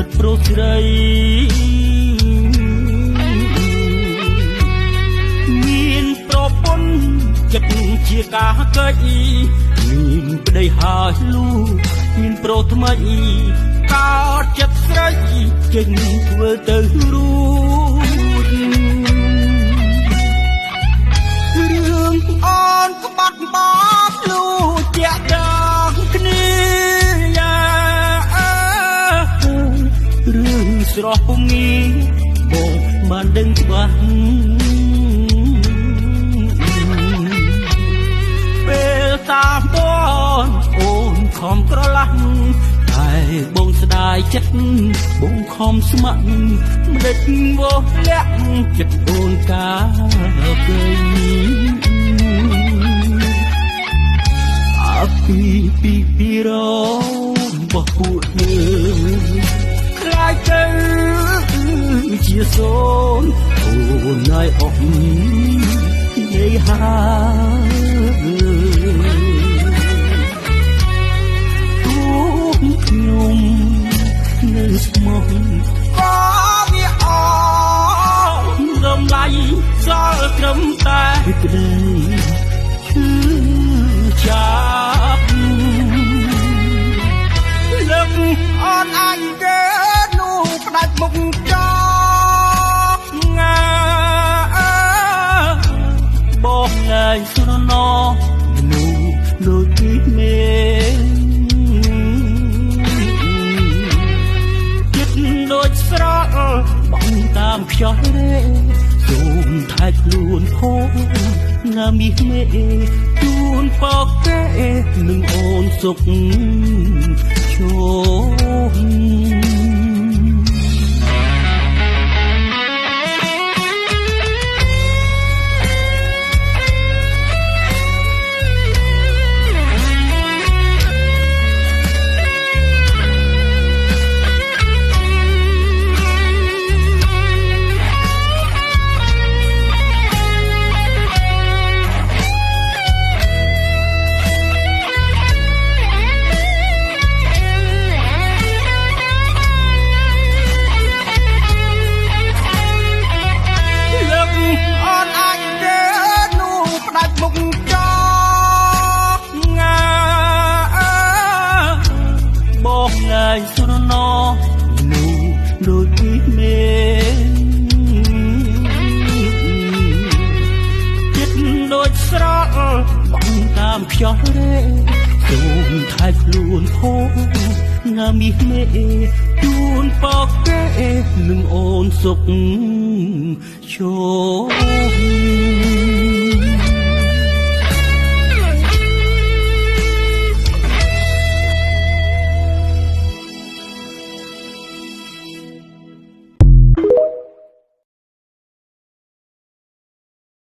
មិត្តប្រុសស្រីមានប្រពន្ធចិត្តជាការកិច្ចមានប្តីហើយលូមានប្រុសថ្មីកោតចិត្តស្រីចេញធ្វើទៅរួចរឿងអូនក្បាត់បោកលូជាក់ដល់គ្នារឿងស្រស់ពុំមានបងបានដឹងច្បាស់ពេលតាមបងអូនខំក្រឡាស់តែបងស្ដាយចិត្តបងខំស្ម័គ្រមិនដេចវោលាក់ចិត្តអូនកាពេញពីររបស់ពួកយើងខ្លាចទៅជាសូនអូនហើយអស់និយាយហើយខ្ញុំនៅស្មោះក៏វាអស់រំលាយសល់ត្រឹមតែក្តីឈឺចាប់លើកអនអញទេនោះផ្ដាច់មុខចោលងាបងឯងស្រណោនោះដូចពីមេចិត្តដូចស្រល់បងតាមខ្យល់រេសូមថែខ្លួនហូរណាមីមេជួនបកគេនឹងអូនសុខជោស្រណោនោះដូចពីមេចិត្តដូចស្រល់បងតាមខ្យល់រេសូមថែខ្លួនហូរណាមីមេជួនបកគេនឹងអូនសុខជោគ